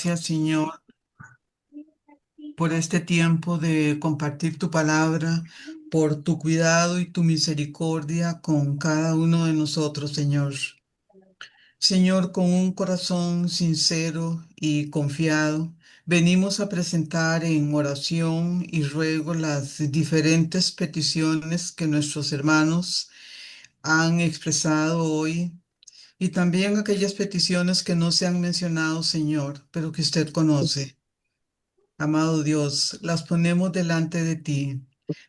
gracias, Señor, por este tiempo de compartir tu palabra, por tu cuidado y tu misericordia con cada uno de nosotros, Señor. Señor, con un corazón sincero y confiado, venimos a presentar en oración y ruego las diferentes peticiones que nuestros hermanos han expresado hoy y también aquellas peticiones que no se han mencionado, Señor, pero que usted conoce. Amado Dios, las ponemos delante de ti,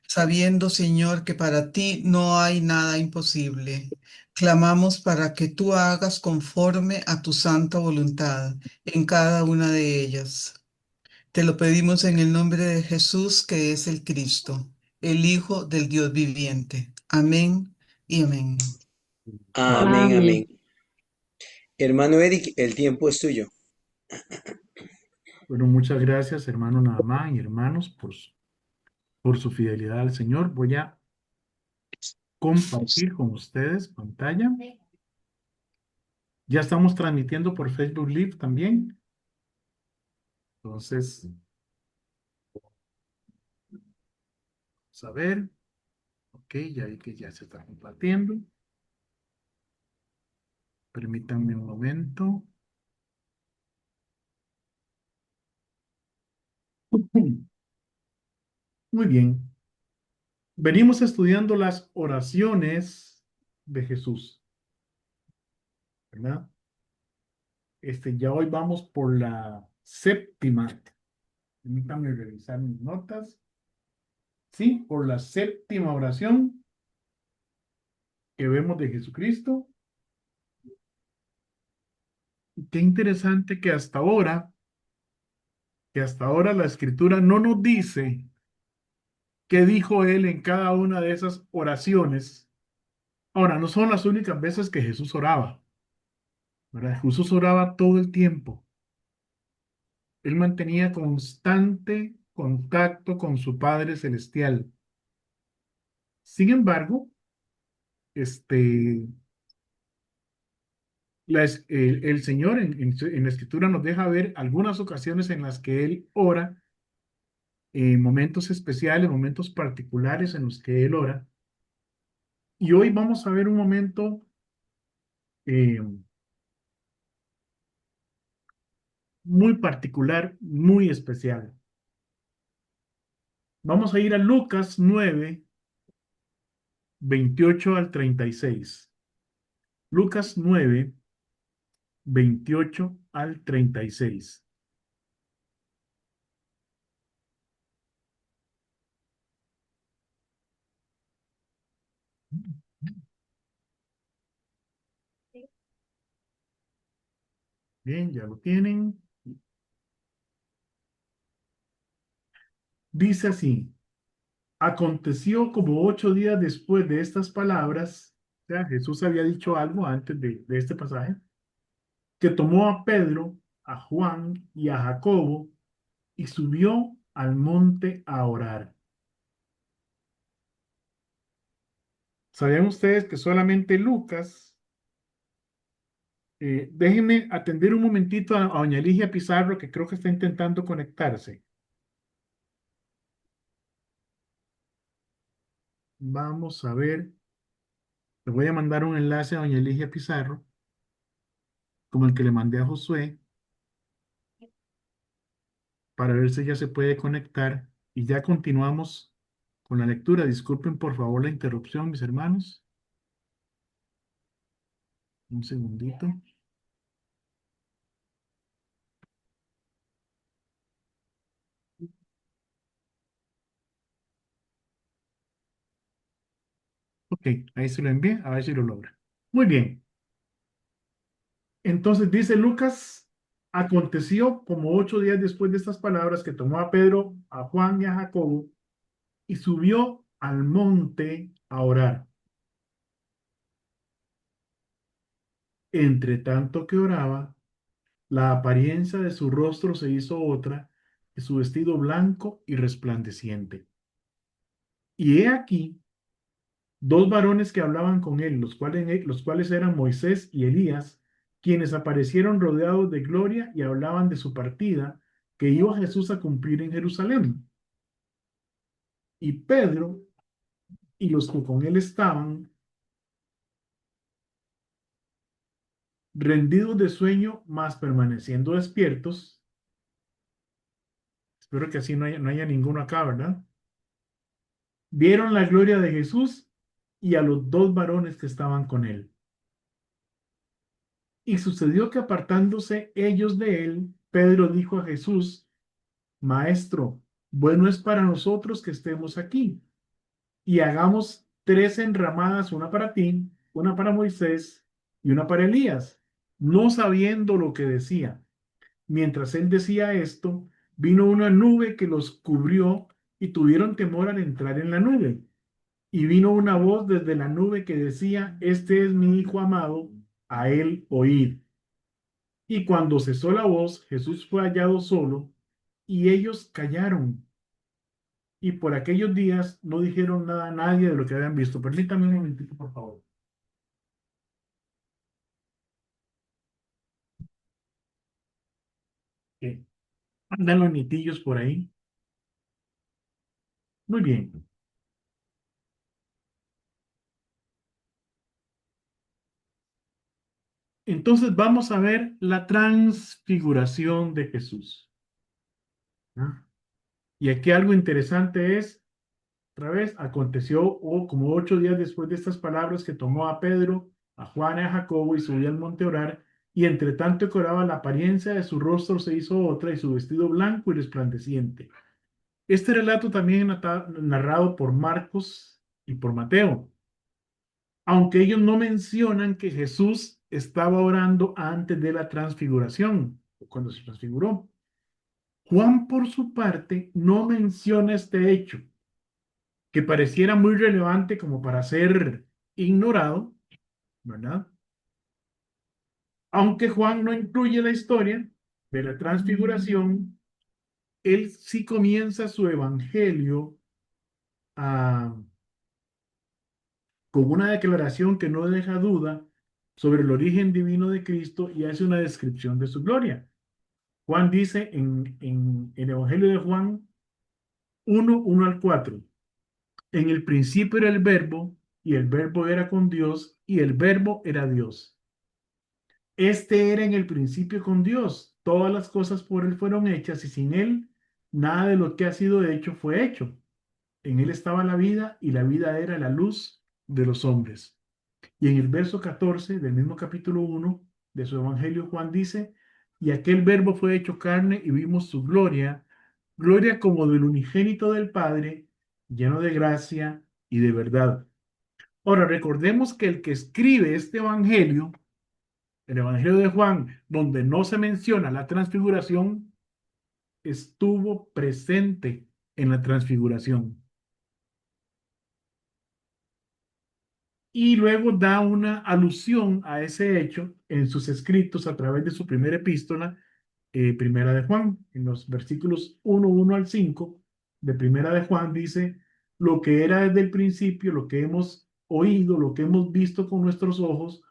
sabiendo, Señor, que para ti no hay nada imposible. Clamamos para que tú hagas conforme a tu santa voluntad en cada una de ellas. Te lo pedimos en el nombre de Jesús, que es el Cristo, el Hijo del Dios viviente. Amén y amén. Amén, amén. Amén. Hermano Eric, el tiempo es tuyo. Bueno, muchas gracias, hermano Naamán y hermanos, por su fidelidad al Señor. Voy a compartir con ustedes pantalla. Ya estamos transmitiendo por Facebook Live también. Entonces, vamos a ver. Ok, ya vi que ya se está compartiendo. Permítanme un momento. Muy bien. Venimos estudiando las oraciones de Jesús, ¿verdad? Ya hoy vamos por la séptima. Permítanme revisar mis notas. Sí, por la séptima oración que vemos de Jesucristo. Y qué interesante que hasta ahora la Escritura no nos dice qué dijo él en cada una de esas oraciones. Ahora, no son las únicas veces que Jesús oraba, ¿verdad? Jesús oraba todo el tiempo. Él mantenía constante contacto con su Padre Celestial. Sin embargo, este, el Señor en la Escritura nos deja ver algunas ocasiones en las que Él ora, momentos especiales, momentos particulares en los que Él ora. Y hoy vamos a ver un momento eh, muy particular, muy especial. Vamos a ir a Lucas 9, 28 al 36. Lucas 9, 28 al 36. Bien, ya lo tienen. Dice así: aconteció como 8 días después de estas palabras, o sea, Jesús había dicho algo antes de este pasaje, que tomó a Pedro, a Juan y a Jacobo y subió al monte a orar. ¿Sabían ustedes que solamente Lucas? Déjenme atender un momentito a doña Ligia Pizarro, que creo que está intentando conectarse. Vamos a ver. Le voy a mandar un enlace a doña Ligia Pizarro, como el que le mandé a Josué, para ver si ella se puede conectar. Y ya continuamos con la lectura. Disculpen por favor la interrupción, mis hermanos. Un segundito. Ok, ahí se lo envié, a ver si lo logra. Muy bien. Entonces dice Lucas, aconteció como 8 días después de estas palabras que tomó a Pedro, a Juan y a Jacobo y subió al monte a orar. Entre tanto que oraba, la apariencia de su rostro se hizo otra, y su vestido blanco y resplandeciente. Y he aquí dos varones que hablaban con él, los cuales eran Moisés y Elías, quienes aparecieron rodeados de gloria y hablaban de su partida que iba Jesús a cumplir en Jerusalén. Y Pedro y los que con él estaban, rendidos de sueño, mas permaneciendo despiertos, espero que así no haya ninguno acá, ¿verdad? Vieron la gloria de Jesús y a los dos varones que estaban con él. Y sucedió que apartándose ellos de él, Pedro dijo a Jesús: Maestro, bueno es para nosotros que estemos aquí, y hagamos tres enramadas, una para ti, una para Moisés y una para Elías, no sabiendo lo que decía. Mientras él decía esto, vino una nube que los cubrió y tuvieron temor al entrar en la nube. Y vino una voz desde la nube que decía: Este es mi Hijo amado, a él oíd. Y cuando cesó la voz, Jesús fue hallado solo, y ellos callaron. Y por aquellos días no dijeron nada a nadie de lo que habían visto. Permítame un momentito, por favor. Que andan los nitillos por ahí. Muy bien. Entonces vamos a ver la transfiguración de Jesús. ¿Ah? Y aquí algo interesante es, otra vez, aconteció como 8 días después de estas palabras que tomó a Pedro, a Juan y a Jacobo y subió al monte a orar, y entre tanto que oraba, la apariencia de su rostro se hizo otra y su vestido blanco y resplandeciente. Este relato también es narrado por Marcos y por Mateo, aunque ellos no mencionan que Jesús estaba orando antes de la transfiguración, cuando se transfiguró. Juan, por su parte, no menciona este hecho, que pareciera muy relevante como para ser ignorado, ¿verdad? Aunque Juan no incluye la historia de la transfiguración, él sí comienza su evangelio a con una declaración que no deja duda sobre el origen divino de Cristo y hace una descripción de su gloria. Juan dice en el Evangelio de Juan 1, 1 al 4: En el principio era el verbo, y el verbo era con Dios, y el verbo era Dios. Este era en el principio con Dios. Todas las cosas por él fueron hechas, y sin él nada de lo que ha sido hecho fue hecho. En él estaba la vida, y la vida era la luz de los hombres. Y en el verso 14 del mismo capítulo 1 de su Evangelio, Juan dice: Y aquel verbo fue hecho carne y vimos su gloria, gloria como del unigénito del Padre, lleno de gracia y de verdad. Ahora, recordemos que el que escribe este Evangelio, el Evangelio de Juan, donde no se menciona la transfiguración, estuvo presente en la transfiguración. Y luego da una alusión a ese hecho en sus escritos a través de su primera epístola, Primera de Juan. En los versículos 1 al 5 de Primera de Juan dice: Lo que era desde el principio, lo que hemos oído, lo que hemos visto con nuestros ojos,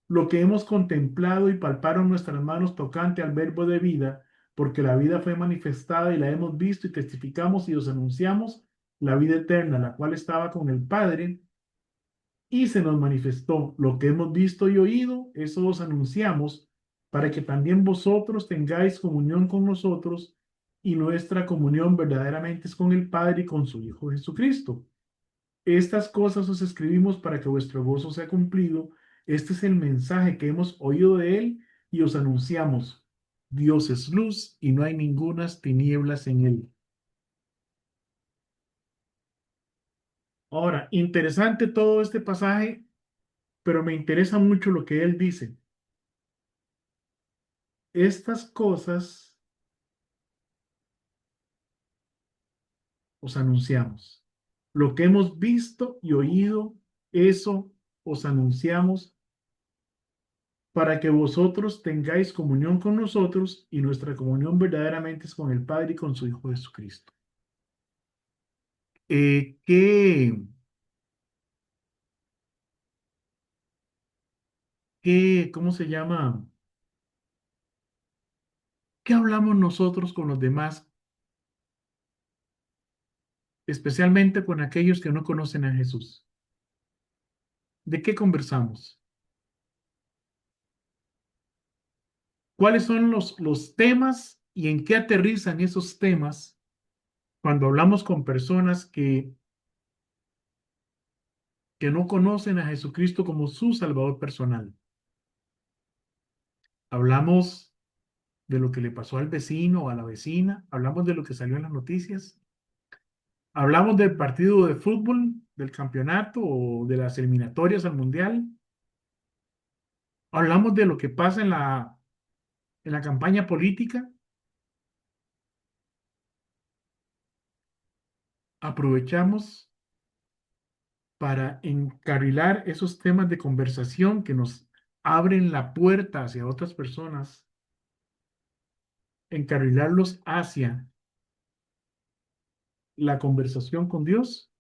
lo que hemos contemplado y palparon nuestras manos tocante al verbo de vida, porque la vida fue manifestada y la hemos visto y testificamos y os anunciamos la vida eterna, la cual estaba con el Padre y se nos manifestó. Lo que hemos visto y oído, eso os anunciamos, para que también vosotros tengáis comunión con nosotros, y nuestra comunión verdaderamente es con el Padre y con su Hijo Jesucristo. Estas cosas os escribimos para que vuestro gozo sea cumplido. Este es el mensaje que hemos oído de él y os anunciamos. Dios es luz y no hay ningunas tinieblas en él. Ahora, interesante todo este pasaje, pero me interesa mucho lo que él dice. Estas cosas os anunciamos. Lo que hemos visto y oído, eso os anunciamos, para que vosotros tengáis comunión con nosotros, y nuestra comunión verdaderamente es con el Padre y con su Hijo Jesucristo. Eh, ¿qué, ¿Cómo se llama? ¿Qué hablamos nosotros con los demás, especialmente con aquellos que no conocen a Jesús? ¿De qué conversamos? ¿Cuáles son los temas y en qué aterrizan esos temas cuando hablamos con personas que no conocen a Jesucristo como su Salvador personal? Hablamos de lo que le pasó al vecino o a la vecina, hablamos de lo que salió en las noticias, hablamos del partido de fútbol, del campeonato o de las eliminatorias al mundial, hablamos de lo que pasa en la campaña política. Aprovechamos para encarrilar esos temas de conversación que nos abren la puerta hacia otras personas, encarrilarlos hacia la conversación con Dios,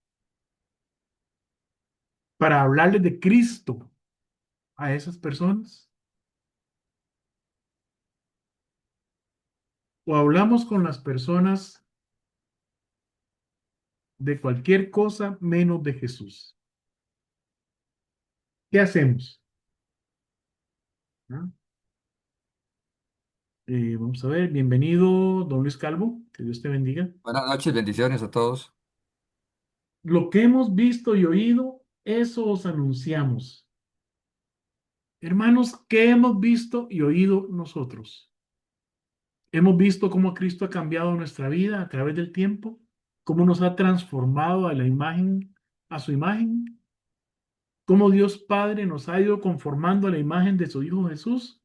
para hablarles de Cristo a esas personas. O hablamos con las personas de cualquier cosa menos de Jesús. ¿Qué hacemos? ¿No? Vamos a ver, bienvenido, don Luis Calvo, que Dios te bendiga. Buenas noches, bendiciones a todos. Lo que hemos visto y oído, eso os anunciamos. Hermanos, ¿qué hemos visto y oído nosotros? Hemos visto cómo Cristo ha cambiado nuestra vida a través del tiempo, cómo nos ha transformado a la imagen, a su imagen, cómo Dios Padre nos ha ido conformando a la imagen de su Hijo Jesús.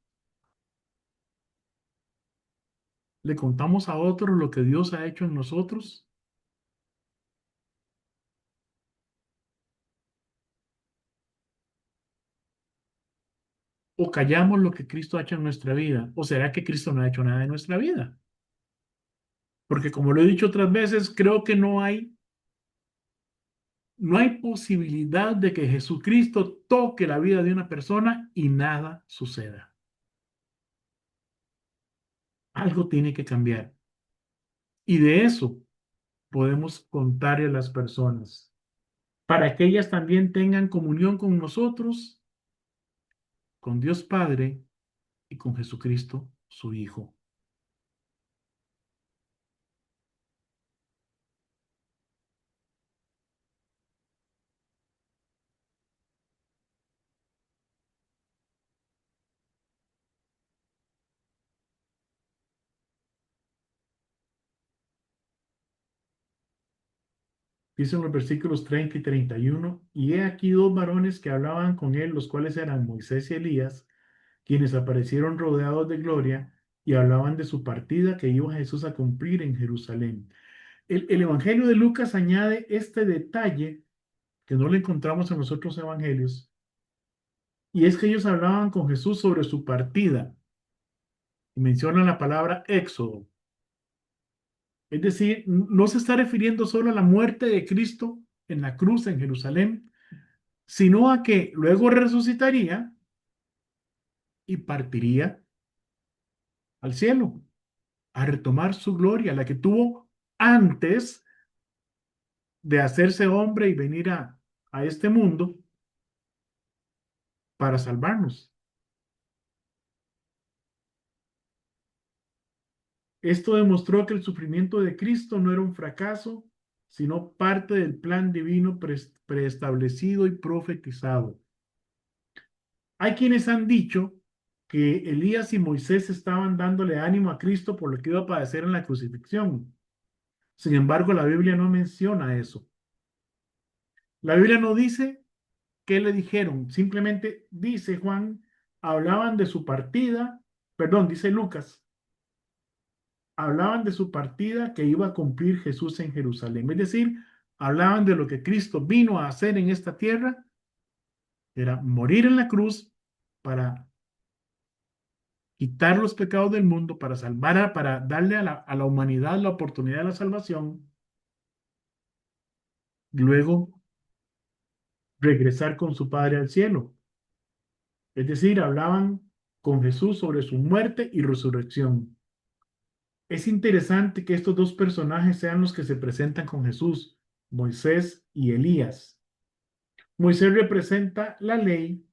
Le contamos a otros lo que Dios ha hecho en nosotros. O callamos lo que Cristo ha hecho en nuestra vida. ¿O será que Cristo no ha hecho nada en nuestra vida? Porque como lo he dicho otras veces, creo que no hay posibilidad de que Jesucristo toque la vida de una persona y nada suceda. Algo tiene que cambiar. Y de eso podemos contarle a las personas, para que ellas también tengan comunión con nosotros, con Dios Padre y con Jesucristo, su Hijo. Dicen los versículos 30 y 31, y he aquí dos varones que hablaban con él, los cuales eran Moisés y Elías, quienes aparecieron rodeados de gloria y hablaban de su partida que iba Jesús a cumplir en Jerusalén. El Evangelio de Lucas añade este detalle que no lo encontramos en los otros evangelios, y es que ellos hablaban con Jesús sobre su partida, y mencionan la palabra éxodo. Es decir, no se está refiriendo solo a la muerte de Cristo en la cruz en Jerusalén, sino a que luego resucitaría y partiría al cielo, a retomar su gloria, la que tuvo antes de hacerse hombre y venir a este mundo para salvarnos. Esto demostró que el sufrimiento de Cristo no era un fracaso, sino parte del plan divino preestablecido y profetizado. Hay quienes han dicho que Elías y Moisés estaban dándole ánimo a Cristo por lo que iba a padecer en la crucifixión. Sin embargo, la Biblia no menciona eso. La Biblia no dice qué le dijeron, simplemente dice Juan, hablaban de su partida, perdón, dice Lucas, hablaban de su partida que iba a cumplir Jesús en Jerusalén. Es decir, hablaban de lo que Cristo vino a hacer en esta tierra, era morir en la cruz para quitar los pecados del mundo, para salvar, para darle a la humanidad la oportunidad de la salvación, luego regresar con su Padre al cielo. Es decir, hablaban con Jesús sobre su muerte y resurrección. es interesante que estos dos personajes sean los que se presentan con Jesús, Moisés y Elías. Moisés representa la ley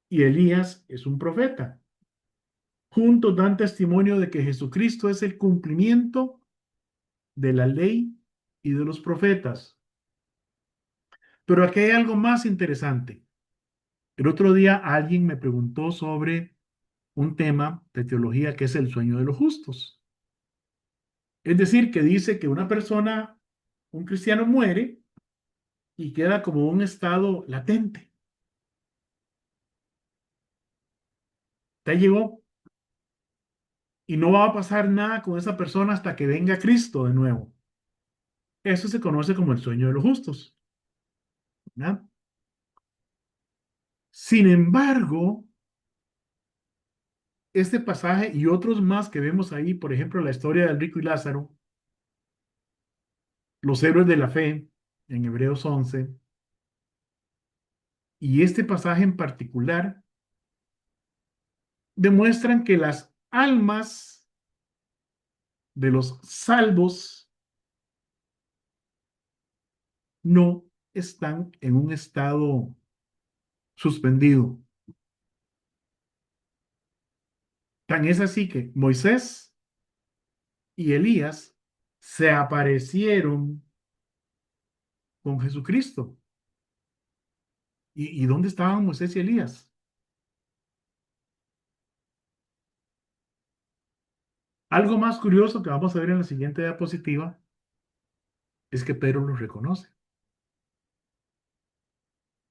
y Elías es un profeta. Juntos dan testimonio de que Jesucristo es el cumplimiento de la ley y de los profetas. Pero aquí hay algo más interesante. El otro día alguien me preguntó sobre un tema de teología que es el sueño de los justos. Es decir, que dice que una persona, un cristiano muere y queda como un estado latente. Ya llegó y no va a pasar nada con esa persona hasta que venga Cristo de nuevo. Eso se conoce como el sueño de los justos, ¿verdad? Sin embargo, este pasaje y otros más que vemos ahí, por ejemplo, la historia del rico y Lázaro, los héroes de la fe en Hebreos 11, y este pasaje en particular, demuestran que las almas de los salvos no están en un estado suspendido. Tan es así que Moisés y Elías se aparecieron con Jesucristo. ¿Y dónde estaban Moisés y Elías? Algo más curioso que vamos a ver en la siguiente diapositiva es que Pedro los reconoce.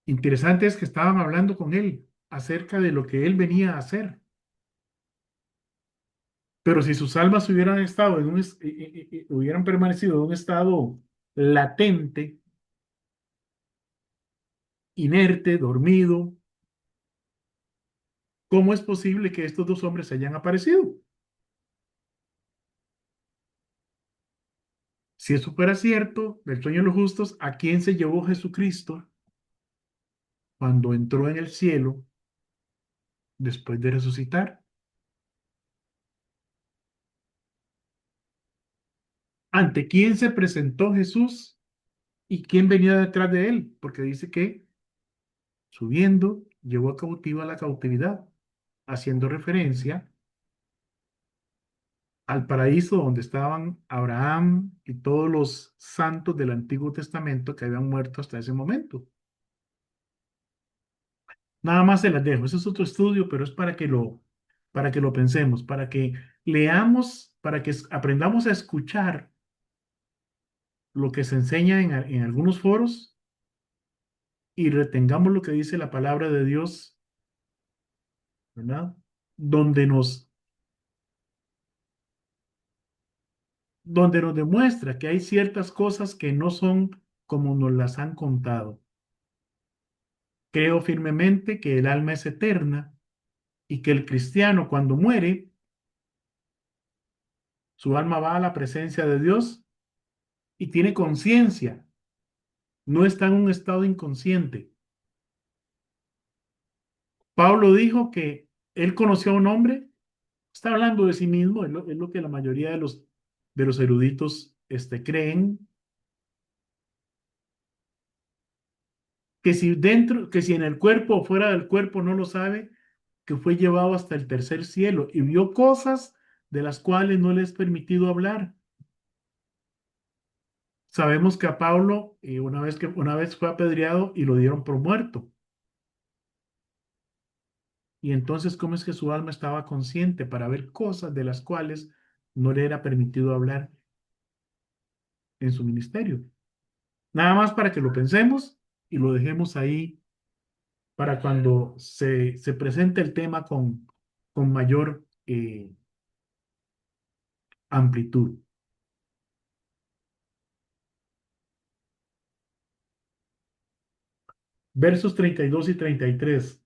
Interesante es que estaban hablando con él acerca de lo que él venía a hacer. Pero si sus almas hubieran estado hubieran permanecido en un estado latente, inerte, dormido, ¿cómo es posible que estos dos hombres hayan aparecido? Si eso fuera cierto, del sueño de los justos, ¿a quién se llevó Jesucristo cuando entró en el cielo después de resucitar? ¿Ante quién se presentó Jesús y quién venía detrás de él? Porque dice que subiendo llevó a cautivo a la cautividad, haciendo referencia al paraíso donde estaban Abraham y todos los santos del Antiguo Testamento que habían muerto hasta ese momento. Nada más se las dejo. Ese es otro estudio, pero es para que lo pensemos, para que leamos, para que aprendamos a escuchar lo que se enseña en algunos foros y retengamos lo que dice la palabra de Dios, ¿verdad? Donde nos, donde nos demuestra que hay ciertas cosas que no son como nos las han contado. Creo firmemente que el alma es eterna y que el cristiano cuando muere, su alma va a la presencia de Dios y tiene conciencia, no está en un estado inconsciente. Pablo dijo que él conoció a un hombre, está hablando de sí mismo, es lo que la mayoría de los eruditos creen, que si en el cuerpo o fuera del cuerpo no lo sabe, que fue llevado hasta el tercer cielo y vio cosas de las cuales no le es permitido hablar. Sabemos que a Pablo, una vez fue apedreado y lo dieron por muerto. Y entonces, ¿cómo es que su alma estaba consciente para ver cosas de las cuales no le era permitido hablar en su ministerio? Nada más para que lo pensemos y lo dejemos ahí para cuando se presente el tema con mayor amplitud. Versos 32 y 33.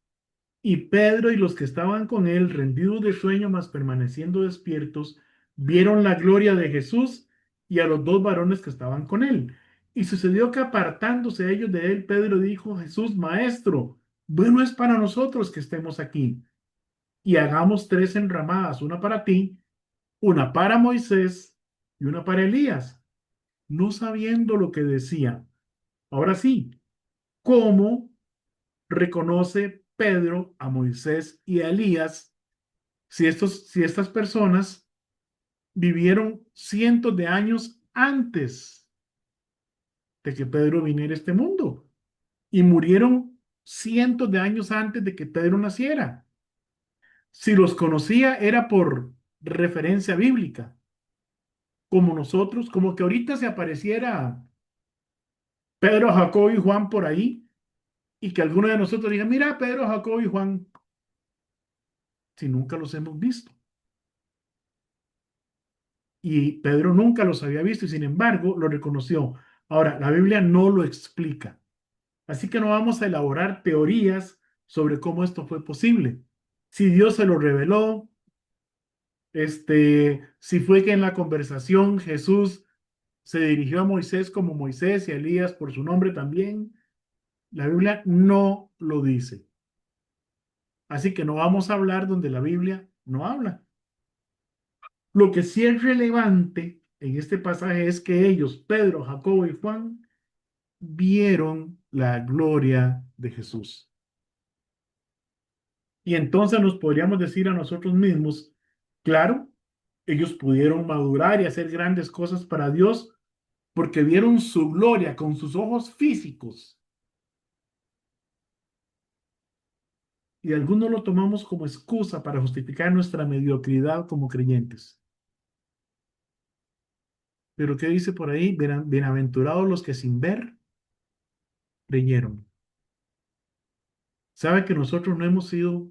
Y Pedro y los que estaban con él, rendidos de sueño, mas permaneciendo despiertos, vieron la gloria de Jesús y a los dos varones que estaban con él. Y sucedió que apartándose ellos de él, Pedro dijo: Jesús, maestro, bueno es para nosotros que estemos aquí. Y hagamos tres enramadas, una para ti una para Moisés y una para Elías, no sabiendo lo que decía. Ahora sí, ¿cómo reconoce Pedro a Moisés y a Elías si estas personas vivieron cientos de años antes de que Pedro viniera a este mundo y murieron cientos de años antes de que Pedro naciera? Si los conocía era por referencia bíblica, como nosotros, como que ahorita se apareciera Pedro, Jacobo y Juan por ahí y que alguno de nosotros diga, mira, Pedro, Jacobo y Juan, si nunca los hemos visto. Y Pedro nunca los había visto y sin embargo lo reconoció. Ahora, la Biblia no lo explica. Así que no vamos a elaborar teorías sobre cómo esto fue posible. Si Dios se lo reveló, si fue que en la conversación Jesús se dirigió a Moisés como Moisés y a Elías por su nombre también, la Biblia no lo dice. Así que no vamos a hablar donde la Biblia no habla. Lo que sí es relevante en este pasaje es que ellos, Pedro, Jacobo y Juan, vieron la gloria de Jesús. Y entonces nos podríamos decir a nosotros mismos, claro, ellos pudieron madurar y hacer grandes cosas para Dios porque vieron su gloria con sus ojos físicos. Y algunos lo tomamos como excusa para justificar nuestra mediocridad como creyentes. Pero ¿qué dice por ahí? Bienaventurados los que sin ver creyeron. Sabe que nosotros no hemos sido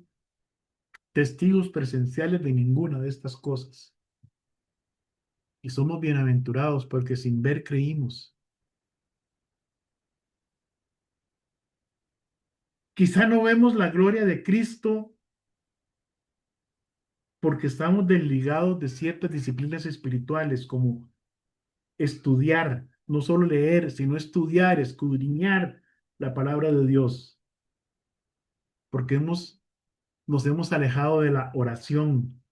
testigos presenciales de ninguna de estas cosas. Y somos bienaventurados porque sin ver creímos. Quizá no vemos la gloria de Cristo porque estamos desligados de ciertas disciplinas espirituales como estudiar, no solo leer, sino estudiar, escudriñar la palabra de Dios. Porque nos hemos alejado de la oración.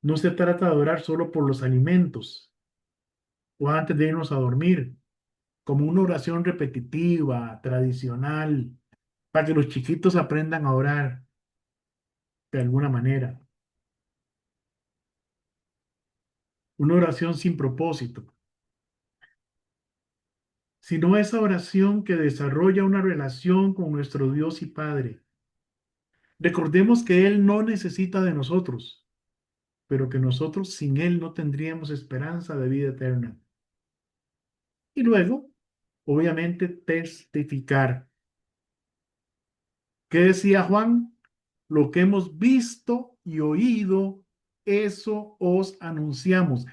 No se trata de orar solo por los alimentos o antes de irnos a dormir, como una oración repetitiva, tradicional, para que los chiquitos aprendan a orar de alguna manera. Una oración sin propósito, sino esa oración que desarrolla una relación con nuestro Dios y Padre. Recordemos que Él no necesita de nosotros, pero que nosotros sin Él no tendríamos esperanza de vida eterna. Y luego, obviamente, testificar. ¿Qué decía Juan? Lo que hemos visto y oído, eso os anunciamos.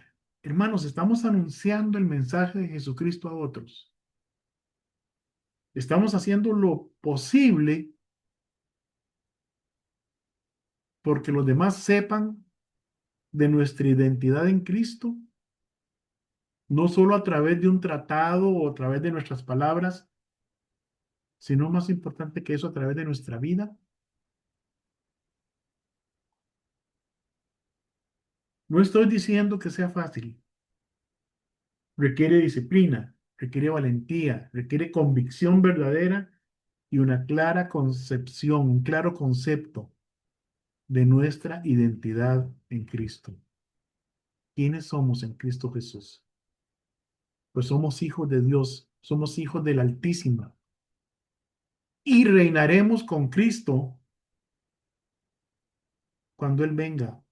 Hermanos, estamos anunciando el mensaje de Jesucristo a otros. Estamos haciendo lo posible porque los demás sepan de nuestra identidad en Cristo, no solo a través de un tratado o a través de nuestras palabras, sino más importante que eso, a través de nuestra vida. No estoy diciendo que sea fácil. Requiere disciplina, requiere valentía, requiere convicción verdadera y una clara concepción, un claro concepto de nuestra identidad en Cristo. ¿Quiénes somos en Cristo Jesús? Pues somos hijos de Dios, somos hijos del Altísimo y reinaremos con Cristo cuando Él venga.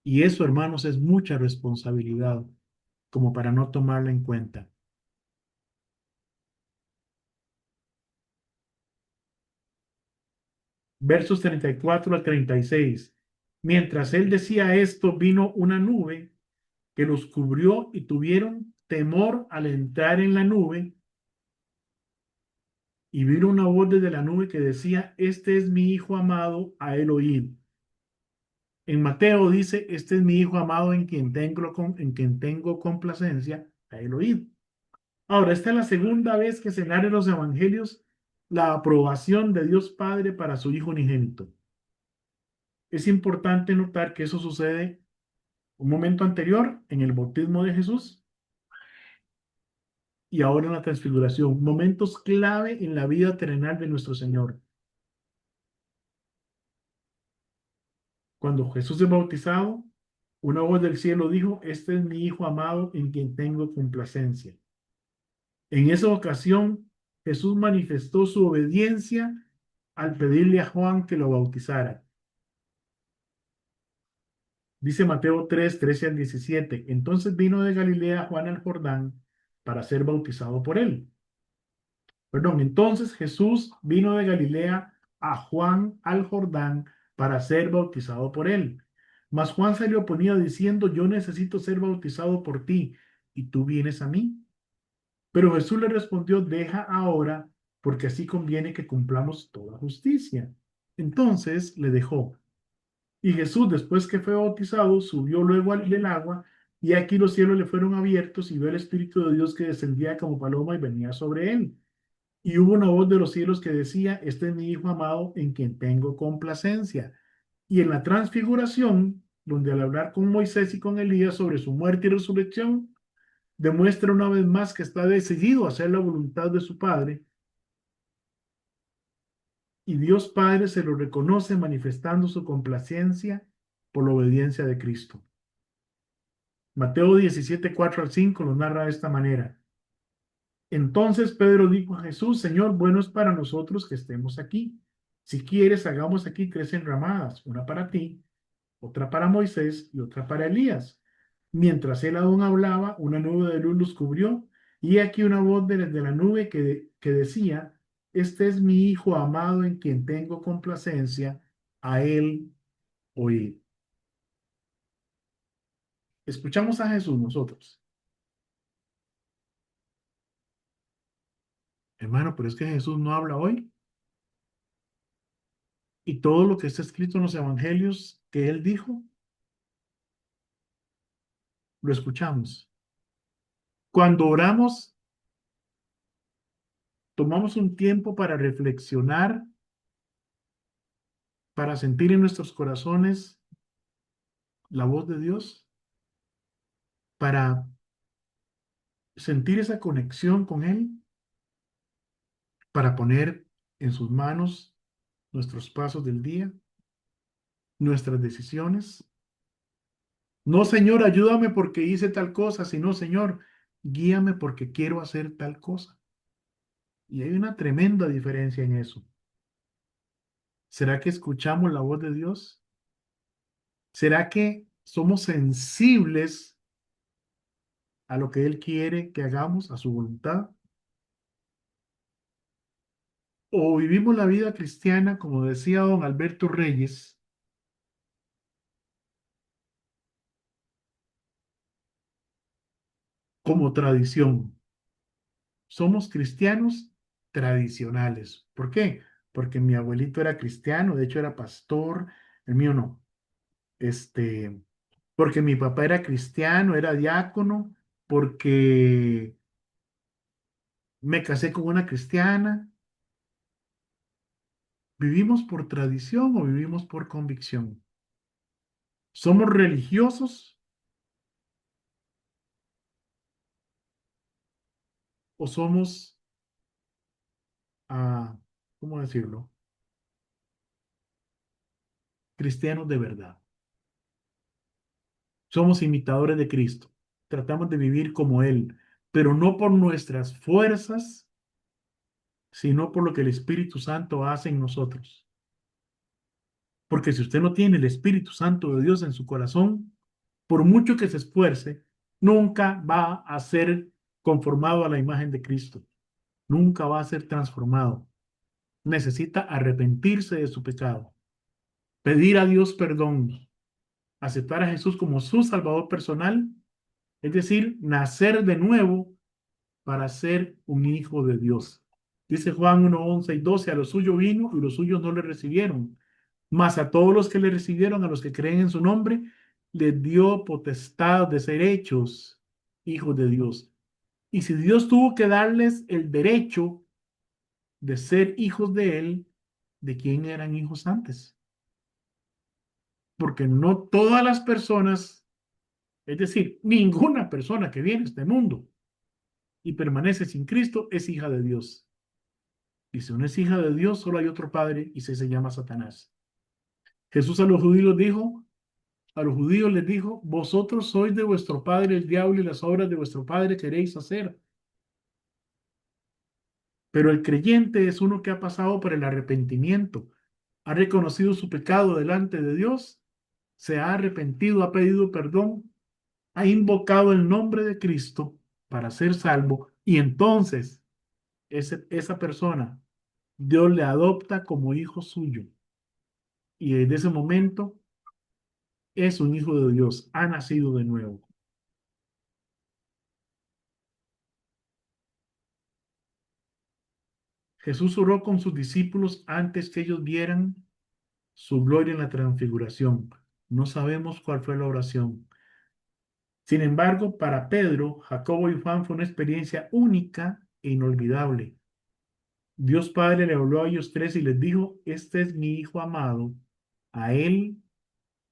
Y eso, hermanos, es mucha responsabilidad como para no tomarla en cuenta. Versos 34 al 36. Mientras él decía esto, vino una nube que los cubrió y tuvieron temor al entrar en la nube. Y vino una voz desde la nube que decía, este es mi hijo amado, a él oíd. En Mateo dice, este es mi hijo amado en quien tengo complacencia, a él oíd. Ahora, esta es la segunda vez que se narra en los evangelios la aprobación de Dios Padre para su Hijo unigénito. Es importante notar que eso sucede un momento anterior en el bautismo de Jesús y ahora en la transfiguración, momentos clave en la vida terrenal de nuestro Señor. Cuando Jesús es bautizado, una voz del cielo dijo, este es mi Hijo amado en quien tengo complacencia. En esa ocasión, Jesús manifestó su obediencia al pedirle a Juan que lo bautizara. Dice Mateo 3, 13 al 17. Entonces vino de Galilea Juan al Jordán para ser bautizado por él. Perdón, entonces Jesús vino de Galilea a Juan al Jordán para ser bautizado por él. Mas Juan se le oponía diciendo, yo necesito ser bautizado por ti, y tú vienes a mí. Pero Jesús le respondió, deja ahora, porque así conviene que cumplamos toda justicia. Entonces le dejó. Y Jesús, después que fue bautizado, subió luego del agua, y aquí los cielos le fueron abiertos, y vio el Espíritu de Dios que descendía como paloma y venía sobre él. Y hubo una voz de los cielos que decía, este es mi Hijo amado en quien tengo complacencia. Y en la transfiguración, donde al hablar con Moisés y con Elías sobre su muerte y resurrección, demuestra una vez más que está decidido a hacer la voluntad de su Padre, y Dios Padre se lo reconoce manifestando su complacencia por la obediencia de Cristo. Mateo 17, 4 al 5 lo narra de esta manera. Entonces Pedro dijo a Jesús, Señor, bueno es para nosotros que estemos aquí. Si quieres, hagamos aquí 3 enramadas, una para ti, otra para Moisés y otra para Elías. Mientras él aún hablaba, una nube de luz los cubrió, y aquí una voz desde la nube que decía, este es mi Hijo amado en quien tengo complacencia, a él oíd. Escuchamos a Jesús nosotros. Hermano, pero es que Jesús no habla hoy. Y todo lo que está escrito en los evangelios que él dijo, lo escuchamos. Cuando oramos, tomamos un tiempo para reflexionar, para sentir en nuestros corazones la voz de Dios, para sentir esa conexión con Él, para poner en sus manos nuestros pasos del día, nuestras decisiones. No, Señor, ayúdame porque hice tal cosa, sino, Señor, guíame porque quiero hacer tal cosa. Y hay una tremenda diferencia en eso. ¿Será que escuchamos la voz de Dios? ¿Será que somos sensibles a lo que Él quiere que hagamos, a su voluntad? ¿O vivimos la vida cristiana, como decía don Alberto Reyes, como tradición? Somos cristianos tradicionales. ¿Por qué? Porque mi abuelito era cristiano, de hecho era pastor, el mío no. Este, porque mi papá era cristiano, era diácono, porque me casé con una cristiana. ¿Vivimos por tradición o vivimos por convicción? ¿Somos religiosos o somos, ¿cómo decirlo? Cristianos de verdad. Somos imitadores de Cristo. Tratamos de vivir como Él, pero no por nuestras fuerzas, sino por lo que el Espíritu Santo hace en nosotros. Porque si usted no tiene el Espíritu Santo de Dios en su corazón, por mucho que se esfuerce, nunca va a ser conformado a la imagen de Cristo. Nunca va a ser transformado. Necesita arrepentirse de su pecado, pedir a Dios perdón, aceptar a Jesús como su Salvador personal, es decir, nacer de nuevo para ser un hijo de Dios. Dice Juan 1, 11 y 12, a los suyos vino y los suyos no le recibieron, mas a todos los que le recibieron, a los que creen en su nombre, les dio potestad de ser hechos hijos de Dios. Y si Dios tuvo que darles el derecho de ser hijos de Él, ¿de quién eran hijos antes? porque no todas las personas, es decir, ninguna persona que viene a este mundo y permanece sin Cristo es hija de Dios. Y si no es hija de Dios, solo hay otro padre y se llama Satanás. Jesús a los judíos les dijo, vosotros sois de vuestro padre el diablo y las obras de vuestro padre queréis hacer. Pero el creyente es uno que ha pasado por el arrepentimiento, ha reconocido su pecado delante de Dios, se ha arrepentido, ha pedido perdón, ha invocado el nombre de Cristo para ser salvo y entonces esa persona, Dios le adopta como hijo suyo y desde ese momento es un hijo de Dios, ha nacido de nuevo. Jesús oró con sus discípulos antes que ellos vieran su gloria en la transfiguración. No sabemos cuál fue la oración. Sin embargo, para Pedro, Jacobo y Juan fue una experiencia única e inolvidable. Dios Padre le habló a ellos tres y les dijo, este es mi Hijo amado, a él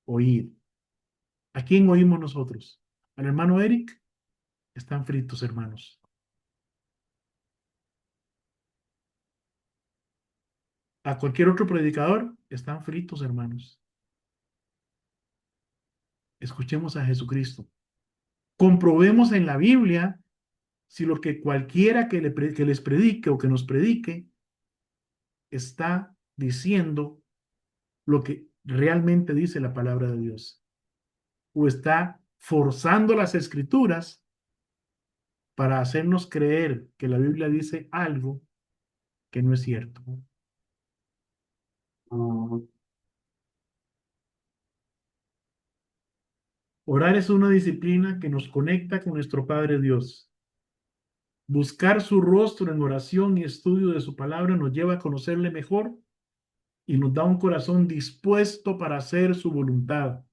oíd. ¿A quién oímos nosotros? ¿Al hermano Eric? Están fritos, hermanos. ¿A cualquier otro predicador? Están fritos, hermanos. Escuchemos a Jesucristo. Comprobemos en la Biblia si lo que cualquiera que les predique o que nos predique está diciendo lo que realmente dice la palabra de Dios o está forzando las escrituras para hacernos creer que la Biblia dice algo que no es cierto. Orar es una disciplina que nos conecta con nuestro Padre Dios. Buscar su rostro en oración y estudio de su palabra nos lleva a conocerle mejor y nos da un corazón dispuesto para hacer su voluntad.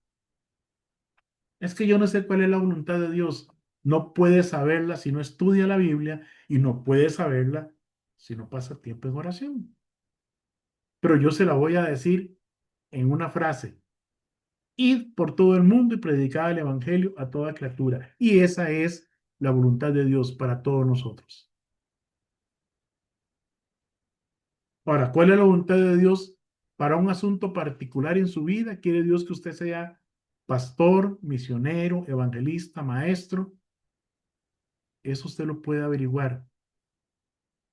Es que yo no sé cuál es la voluntad de Dios. No puedes saberla si no estudia la Biblia y no puedes saberla si no pasa tiempo en oración. Pero yo se la voy a decir en una frase. Id por todo el mundo y predicad el Evangelio a toda criatura. Y esa es la voluntad de Dios para todos nosotros. Ahora, ¿cuál es la voluntad de Dios para un asunto particular en su vida? ¿Quiere Dios que usted sea pastor, misionero, evangelista, maestro? Eso usted lo puede averiguar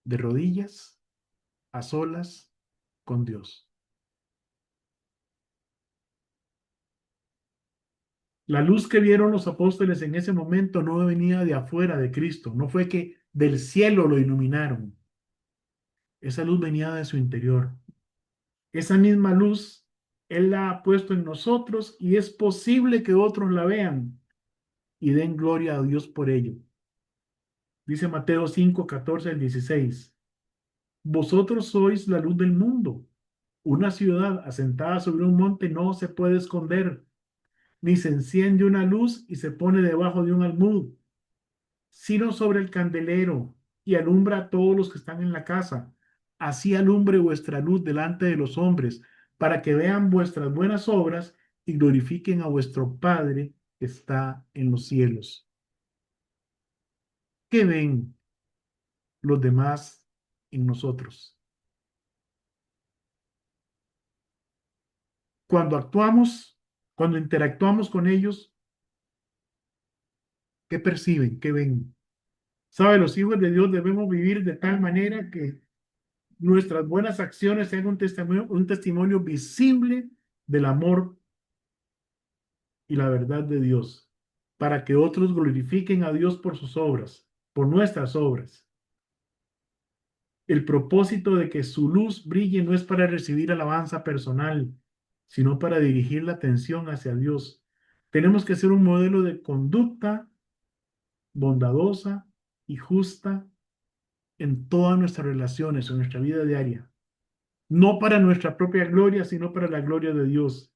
de rodillas, a solas, con Dios. La luz que vieron los apóstoles en ese momento no venía de afuera de Cristo, no fue que del cielo lo iluminaron. Esa luz venía de su interior. Esa misma luz Él la ha puesto en nosotros y es posible que otros la vean y den gloria a Dios por ello. Dice Mateo 5, 14 al 16. Vosotros sois la luz del mundo. Una ciudad asentada sobre un monte no se puede esconder, ni se enciende una luz y se pone debajo de un almud, sino sobre el candelero y alumbra a todos los que están en la casa. Así alumbre vuestra luz delante de los hombres, para que vean vuestras buenas obras y glorifiquen a vuestro Padre que está en los cielos. ¿Qué ven los demás en nosotros? Cuando actuamos, cuando interactuamos con ellos, ¿qué perciben? ¿Qué ven? ¿Sabe? Los hijos de Dios debemos vivir de tal manera que nuestras buenas acciones sean un testimonio visible del amor y la verdad de Dios, para que otros glorifiquen a Dios por sus obras, por nuestras obras. El propósito de que su luz brille no es para recibir alabanza personal, sino para dirigir la atención hacia Dios. Tenemos que ser un modelo de conducta bondadosa y justa en todas nuestras relaciones, en nuestra vida diaria. No para nuestra propia gloria, sino para la gloria de Dios.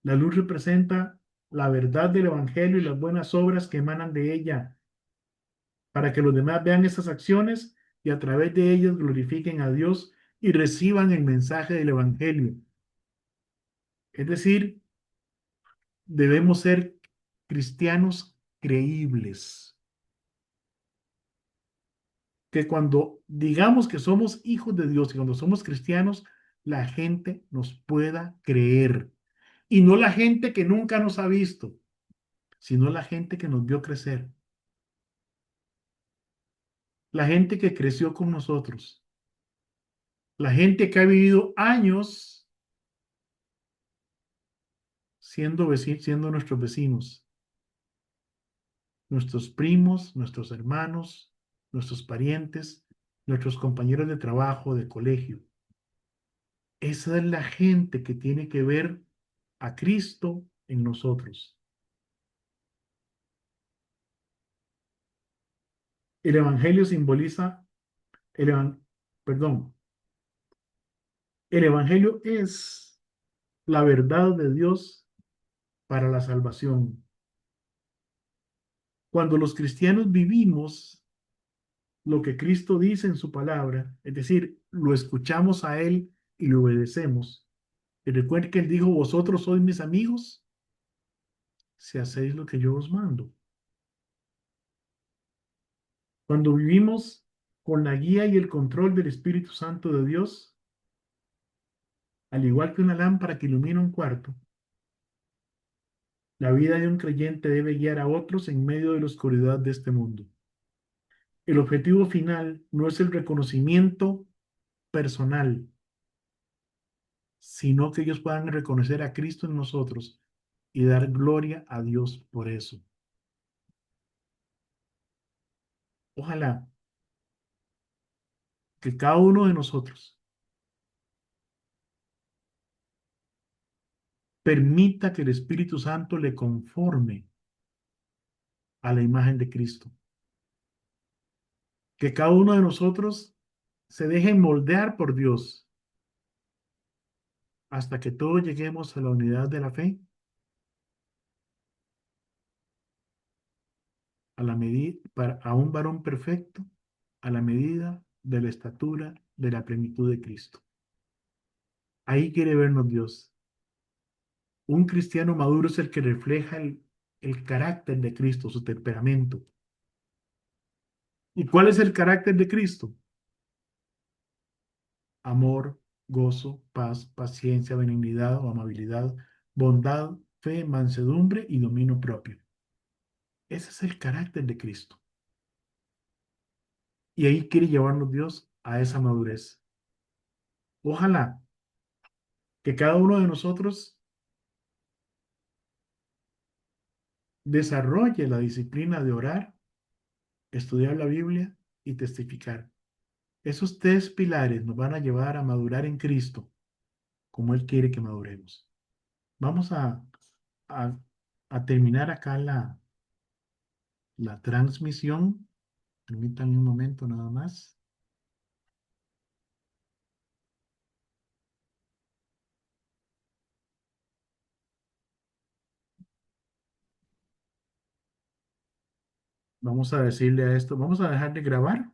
La luz representa la verdad del Evangelio y las buenas obras que emanan de ella, para que los demás vean esas acciones y a través de ellas glorifiquen a Dios y reciban el mensaje del Evangelio. Es decir, debemos ser cristianos creíbles. Que cuando digamos que somos hijos de Dios y cuando somos cristianos, la gente nos pueda creer. Y no la gente que nunca nos ha visto, sino la gente que nos vio crecer. La gente que creció con nosotros. La gente que ha vivido años siendo nuestros vecinos, nuestros primos, nuestros hermanos, nuestros parientes, nuestros compañeros de trabajo, de colegio. Esa es la gente que tiene que ver a Cristo en nosotros. El Evangelio simboliza, el evan- perdón, el Evangelio es la verdad de Dios para la salvación. Cuando los cristianos vivimos lo que Cristo dice en su palabra, es decir, lo escuchamos a Él y lo obedecemos. Y recuerden que Él dijo, vosotros sois mis amigos si hacéis lo que yo os mando. Cuando vivimos con la guía y el control del Espíritu Santo de Dios, al igual que una lámpara que ilumina un cuarto, la vida de un creyente debe guiar a otros en medio de la oscuridad de este mundo. El objetivo final no es el reconocimiento personal, sino que ellos puedan reconocer a Cristo en nosotros y dar gloria a Dios por eso. Ojalá que cada uno de nosotros permita que el Espíritu Santo le conforme a la imagen de Cristo. Que cada uno de nosotros se deje moldear por Dios hasta que todos lleguemos a la unidad de la fe, a un varón perfecto, a la medida de la estatura de la plenitud de Cristo. Ahí quiere vernos Dios. Un cristiano maduro es el que refleja el carácter de Cristo, su temperamento. ¿Y cuál es el carácter de Cristo? Amor, gozo, paz, paciencia, benignidad o amabilidad, bondad, fe, mansedumbre y dominio propio. Ese es el carácter de Cristo. Y ahí quiere llevarnos Dios a esa madurez. Ojalá que cada uno de nosotros desarrolle la disciplina de orar, estudiar la Biblia y testificar. Esos tres pilares nos van a llevar a madurar en Cristo, como Él quiere que maduremos. Vamos a, a terminar acá la transmisión. Permítanme un momento nada más. Vamos a decirle a esto, vamos a dejar de grabar.